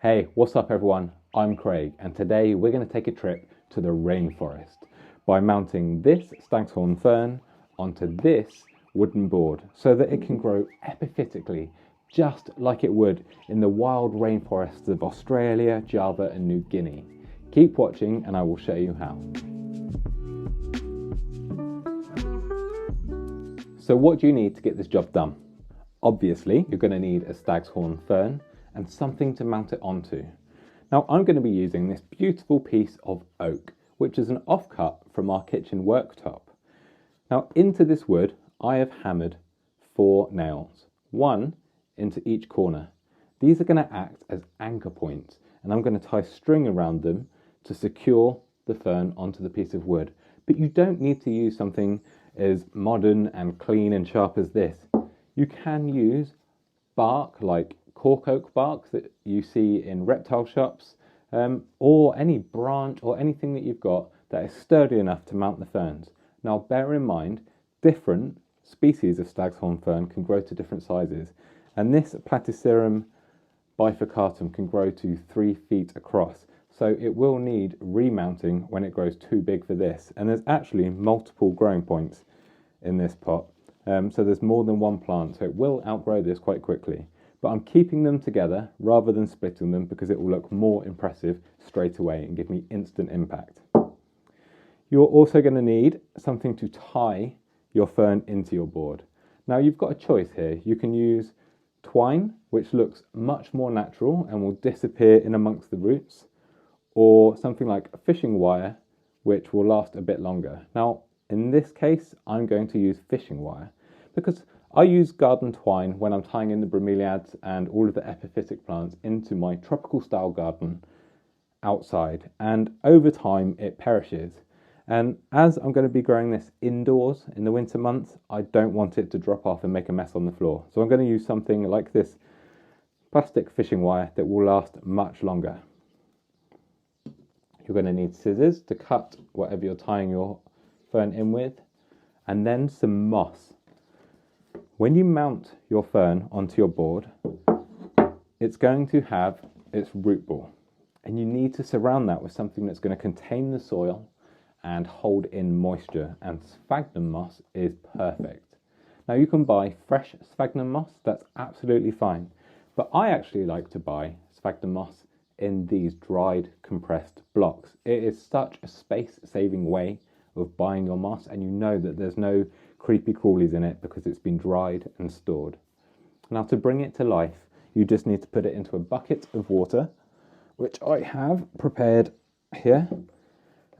Hey, what's up everyone? I'm Craig and today we're going to take a trip to the rainforest by mounting this Staghorn fern onto this wooden board so that it can grow epiphytically just like it would in the wild rainforests of Australia, Java and New Guinea. Keep watching and I will show you how. So what do you need to get this job done? Obviously, you're going to need a Staghorn fern and something to mount it onto. Now I'm going to be using this beautiful piece of oak, which is an offcut from our kitchen worktop. Now into this wood, I have hammered 4 nails, 1 into each corner. These are going to act as anchor points, and I'm going to tie string around them to secure the fern onto the piece of wood. But you don't need to use something as modern and clean and sharp as this. You can use bark like cork oak bark that you see in reptile shops, or any branch or anything that you've got that is sturdy enough to mount the ferns. Now bear in mind, different species of Staghorn fern can grow to different sizes, and this Platycerium bifurcatum can grow to 3 feet across, so it will need remounting when it grows too big for this. And there's actually multiple growing points in this pot, so there's more than one plant, so it will outgrow this quite quickly. But I'm keeping them together rather than splitting them because it will look more impressive straight away and give me instant impact. You're also going to need something to tie your fern into your board. Now you've got a choice here. You can use twine, which looks much more natural and will disappear in amongst the roots, or something like fishing wire, which will last a bit longer. Now in this case, I'm going to use fishing wire because I use garden twine when I'm tying in the bromeliads and all of the epiphytic plants into my tropical style garden outside, and over time it perishes. And as I'm going to be growing this indoors in the winter months, I don't want it to drop off and make a mess on the floor. So I'm going to use something like this plastic fishing wire that will last much longer. You're going to need scissors to cut whatever you're tying your fern in with, and then some moss. When you mount your fern onto your board, it's going to have its root ball, and you need to surround that with something that's going to contain the soil and hold in moisture, and sphagnum moss is perfect. Now you can buy fresh sphagnum moss, that's absolutely fine, but I actually like to buy sphagnum moss in these dried compressed blocks. It is such a space-saving way of buying your moss, and you know that there's no creepy crawlies in it because it's been dried and stored. Now to bring it to life, you just need to put it into a bucket of water, which I have prepared here. And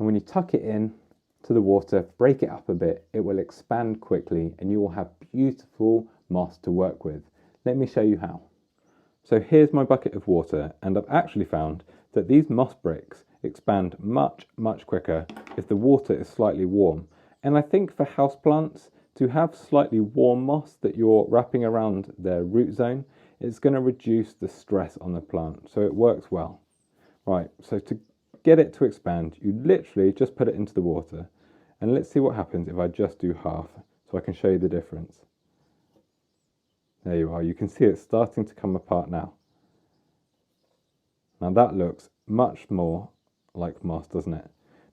when you tuck it in to the water, break it up a bit, it will expand quickly and you will have beautiful moss to work with. Let me show you how. So here's my bucket of water, and I've actually found that these moss bricks expand much quicker if the water is slightly warm. And I think for houseplants, to have slightly warm moss that you're wrapping around their root zone, it's going to reduce the stress on the plant, so it works well. Right, so to get it to expand, you literally just put it into the water, and let's see what happens if I just do half, so I can show you the difference. There you are, you can see it's starting to come apart now. Now that looks much more like moss, doesn't it?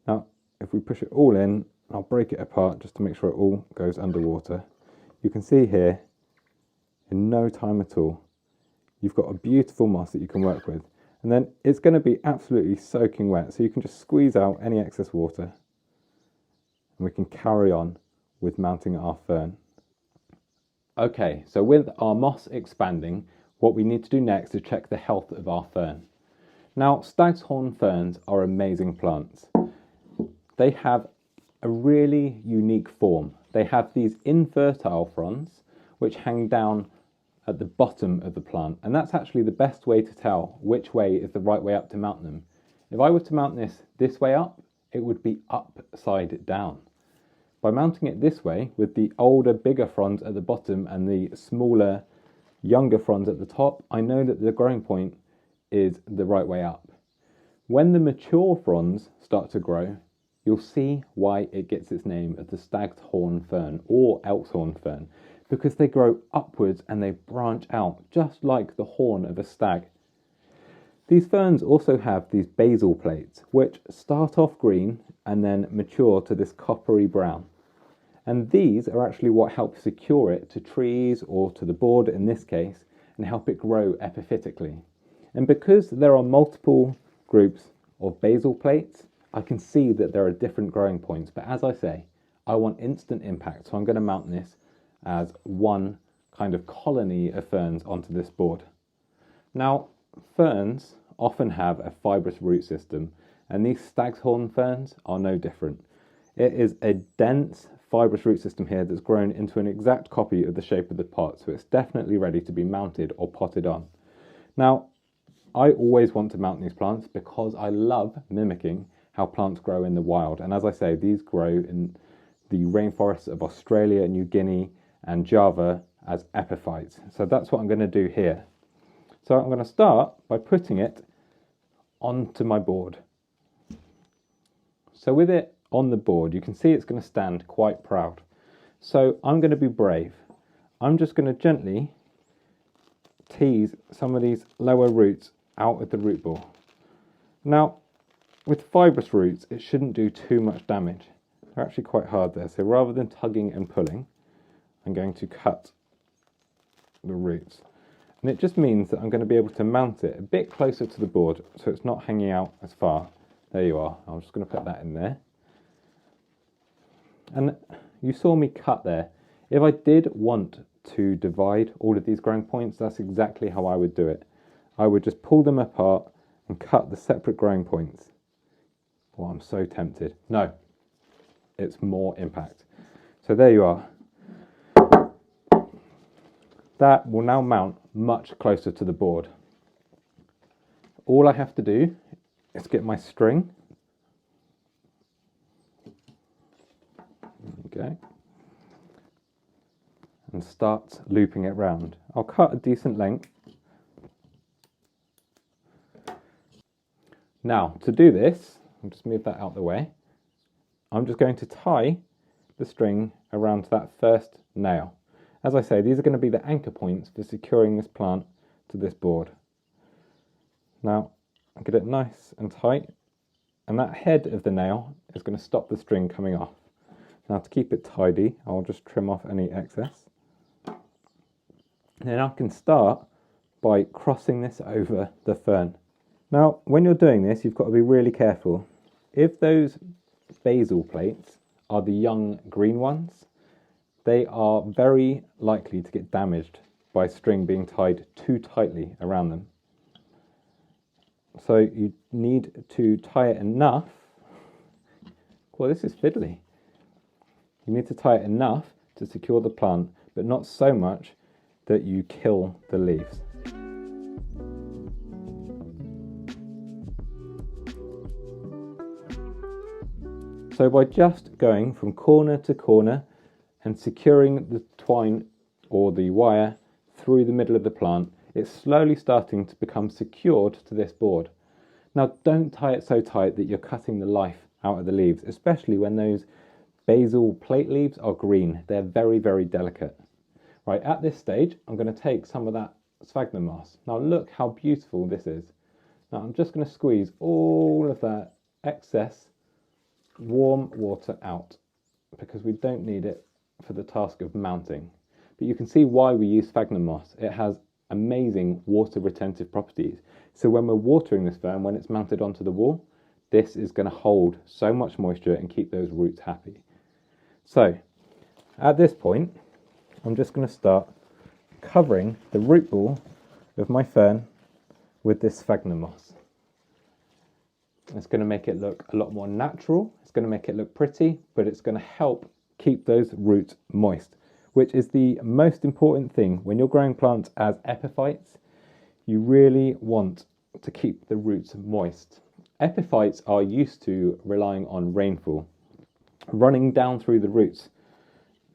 Now, if we push it all in, I'll break it apart just to make sure it all goes underwater. You can see here, in no time at all, you've got a beautiful moss that you can work with. And then it's going to be absolutely soaking wet, so you can just squeeze out any excess water. And we can carry on with mounting our fern. Okay, so with our moss expanding, what we need to do next is check the health of our fern. Now, Staghorn ferns are amazing plants. They have a really unique form. They have these infertile fronds which hang down at the bottom of the plant, and that's actually the best way to tell which way is the right way up to mount them. If I were to mount this way up, it would be upside down. By mounting it this way, with the older, bigger fronds at the bottom and the smaller, younger fronds at the top, I know that the growing point is the right way up. When the mature fronds start to grow, you'll see why it gets its name as the Staghorn fern or Elkhorn fern, because they grow upwards and they branch out just like the horn of a stag. These ferns also have these basal plates, which start off green and then mature to this coppery brown. And these are actually what help secure it to trees or to the board in this case, and help it grow epiphytically. And because there are multiple groups of basal plates, I can see that there are different growing points. But as I say, I want instant impact, so I'm going to mount this as one kind of colony of ferns onto this board. Now, ferns often have a fibrous root system, and these Staghorn ferns are no different. It is a dense fibrous root system here that's grown into an exact copy of the shape of the pot, so it's definitely ready to be mounted or potted on. Now, I always want to mount these plants because I love mimicking how plants grow in the wild, and as I say, these grow in the rainforests of Australia, New Guinea and Java as epiphytes. So that's what I'm going to do here. So I'm going to start by putting it onto my board. So with it on the board, you can see it's going to stand quite proud. So I'm going to be brave. I'm just going to gently tease some of these lower roots out of the root ball. Now, with fibrous roots, it shouldn't do too much damage. They're actually quite hard there. So rather than tugging and pulling, I'm going to cut the roots. And it just means that I'm going to be able to mount it a bit closer to the board so it's not hanging out as far. There you are. I'm just going to put that in there. And you saw me cut there. If I did want to divide all of these growing points, that's exactly how I would do it. I would just pull them apart and cut the separate growing points. Oh, I'm so tempted. No, it's more impact. So there you are. That will now mount much closer to the board. All I have to do is get my string. Okay. And start looping it round. I'll cut a decent length. Now, to do this, I'll just move that out the way. I'm just going to tie the string around that first nail. As I say, these are going to be the anchor points for securing this plant to this board. Now, I'll get it nice and tight, and that head of the nail is going to stop the string coming off. Now, to keep it tidy, I'll just trim off any excess. And then I can start by crossing this over the fern. Now, when you're doing this, you've got to be really careful. If those basal plates are the young green ones, they are very likely to get damaged by string being tied too tightly around them. So you need to tie it enough. Well, this is fiddly. You need to tie it enough to secure the plant, but not so much that you kill the leaves. So by just going from corner to corner and securing the twine or the wire through the middle of the plant, it's slowly starting to become secured to this board. Now, don't tie it so tight that you're cutting the life out of the leaves, especially when those basal plate leaves are green. They're very, very delicate. Right, at this stage, I'm going to take some of that sphagnum moss. Now look how beautiful this is. Now I'm just going to squeeze all of that excess warm water out because we don't need it for the task of mounting. But you can see why we use sphagnum moss. It has amazing water retentive properties. So when we're watering this fern, when it's mounted onto the wall, this is going to hold so much moisture and keep those roots happy. So at this point, I'm just going to start covering the root ball of my fern with this sphagnum moss. It's going to make it look a lot more natural. It's going to make it look pretty, but it's going to help keep those roots moist, which is the most important thing. When you're growing plants as epiphytes, you really want to keep the roots moist. Epiphytes are used to relying on rainfall running down through the roots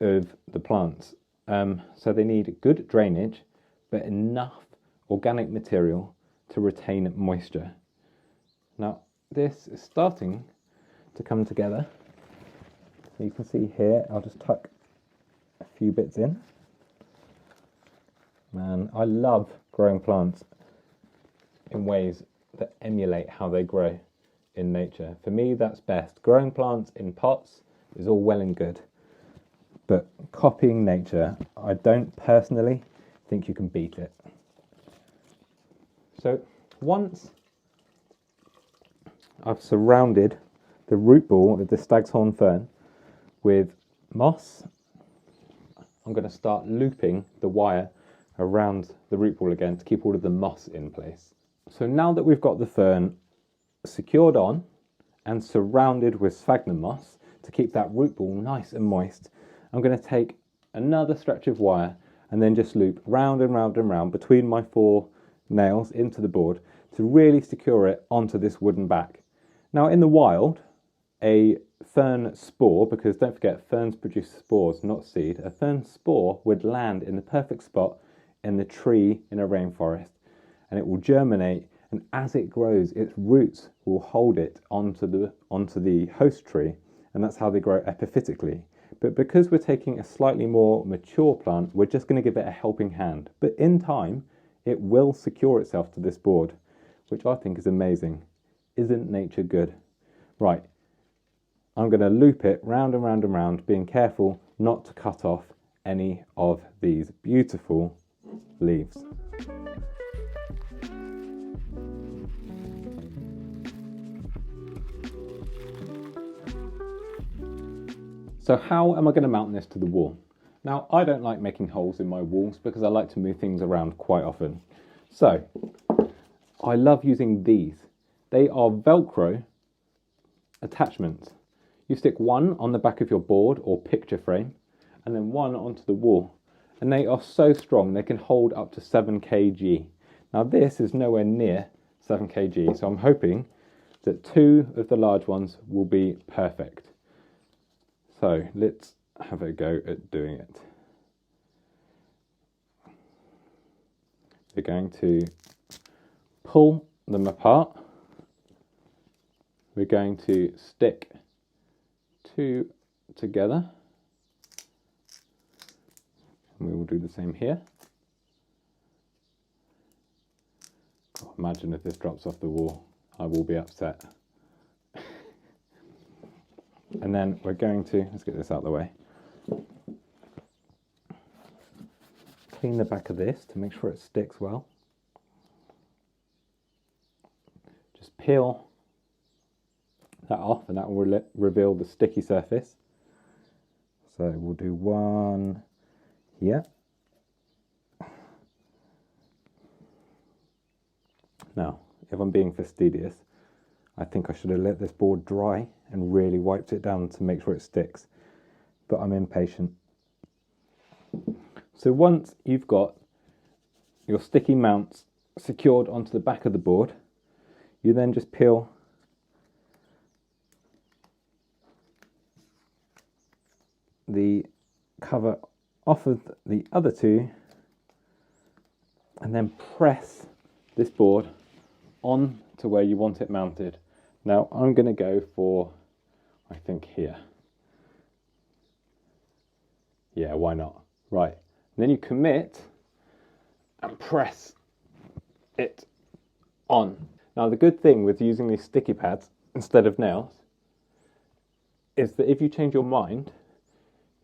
of the plants. So they need good drainage, but enough organic material to retain moisture. Now, this is starting to come together. So you can see here, I'll just tuck a few bits in. Man, I love growing plants in ways to emulate how they grow in nature. For me, that's best. Growing plants in pots is all well and good, but copying nature, I don't personally think you can beat it. So once I've surrounded the root ball of the Staghorn fern with moss, I'm going to start looping the wire around the root ball again to keep all of the moss in place. So now that we've got the fern secured on and surrounded with sphagnum moss to keep that root ball nice and moist, I'm going to take another stretch of wire and then just loop round and round and round between my 4 nails into the board to really secure it onto this wooden back. Now in the wild, a fern spore, because don't forget ferns produce spores, not seed, a fern spore would land in the perfect spot in the tree in a rainforest, and it will germinate, and as it grows its roots will hold it onto the host tree, and that's how they grow epiphytically. But because we're taking a slightly more mature plant, we're just going to give it a helping hand, but in time it will secure itself to this board, which I think is amazing. Isn't nature good? Right, I'm going to loop it round and round and round, being careful not to cut off any of these beautiful leaves. So how am I going to mount this to the wall? Now, I don't like making holes in my walls because I like to move things around quite often. So I love using these. They are Velcro attachments. You stick one on the back of your board or picture frame and then one onto the wall. And they are so strong, they can hold up to 7 kg. Now this is nowhere near 7 kg, so I'm hoping that 2 of the large ones will be perfect. So let's have a go at doing it. We're going to pull them apart. We're going to stick 2 together. And we will do the same here. God, imagine if this drops off the wall, I will be upset. And then we're going to, let's get this out of the way, clean the back of this to make sure it sticks well. Just peel that off and that will reveal the sticky surface. So we'll do one here. Now, if I'm being fastidious, I think I should have let this board dry and really wiped it down to make sure it sticks, but I'm impatient. So once you've got your sticky mounts secured onto the back of the board, you then just peel the cover off of the other 2 and then press this board on to where you want it mounted. Now I'm going to go for, I think here. Yeah, why not? Right, and then you commit and press it on. Now the good thing with using these sticky pads instead of nails is that if you change your mind,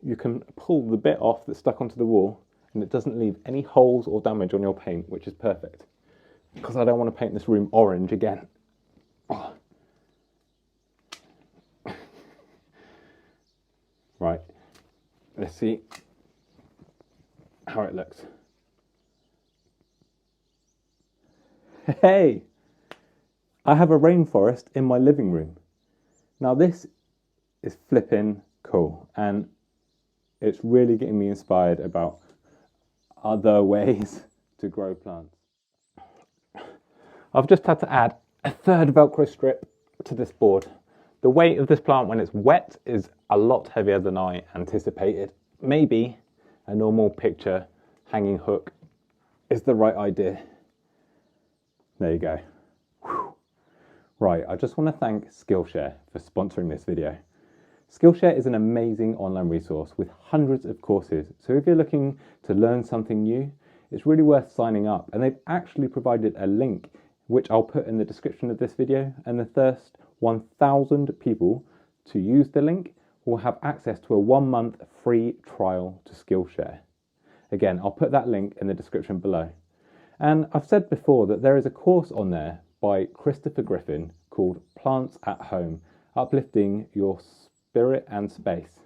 you can pull the bit off that's stuck onto the wall and it doesn't leave any holes or damage on your paint, which is perfect. Because I don't want to paint this room orange again. Oh. Right, let's see how it looks. Hey, I have a rainforest in my living room. Now this is flipping cool and it's really getting me inspired about other ways to grow plants. I've just had to add a 3rd Velcro strip to this board. The weight of this plant when it's wet is a lot heavier than I anticipated. Maybe a normal picture hanging hook is the right idea. There you go. Whew. Right, I just want to thank Skillshare for sponsoring this video. Skillshare is an amazing online resource with hundreds of courses. So if you're looking to learn something new, it's really worth signing up. And they've actually provided a link which I'll put in the description of this video, and the first 1,000 people to use the link will have access to a 1-month free trial to Skillshare. Again, I'll put that link in the description below. And I've said before that there is a course on there by Christopher Griffin called Plants at Home, Uplifting Your Spirit and Space.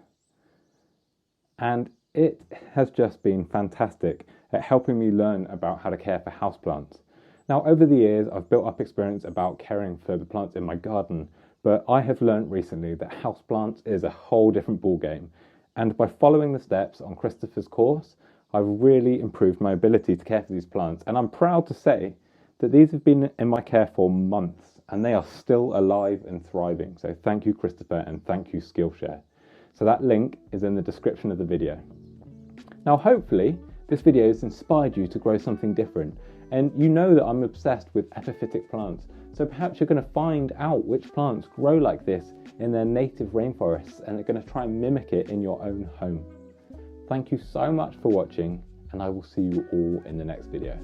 And it has just been fantastic at helping me learn about how to care for houseplants. Now, over the years, I've built up experience about caring for the plants in my garden, but I have learned recently that houseplants is a whole different ballgame. And by following the steps on Christopher's course, I've really improved my ability to care for these plants. And I'm proud to say that these have been in my care for months and they are still alive and thriving. So thank you, Christopher, and thank you, Skillshare. So that link is in the description of the video. Now, hopefully, this video has inspired you to grow something different. And you know that I'm obsessed with epiphytic plants. So perhaps you're going to find out which plants grow like this in their native rainforests and are going to try and mimic it in your own home. Thank you so much for watching, and I will see you all in the next video.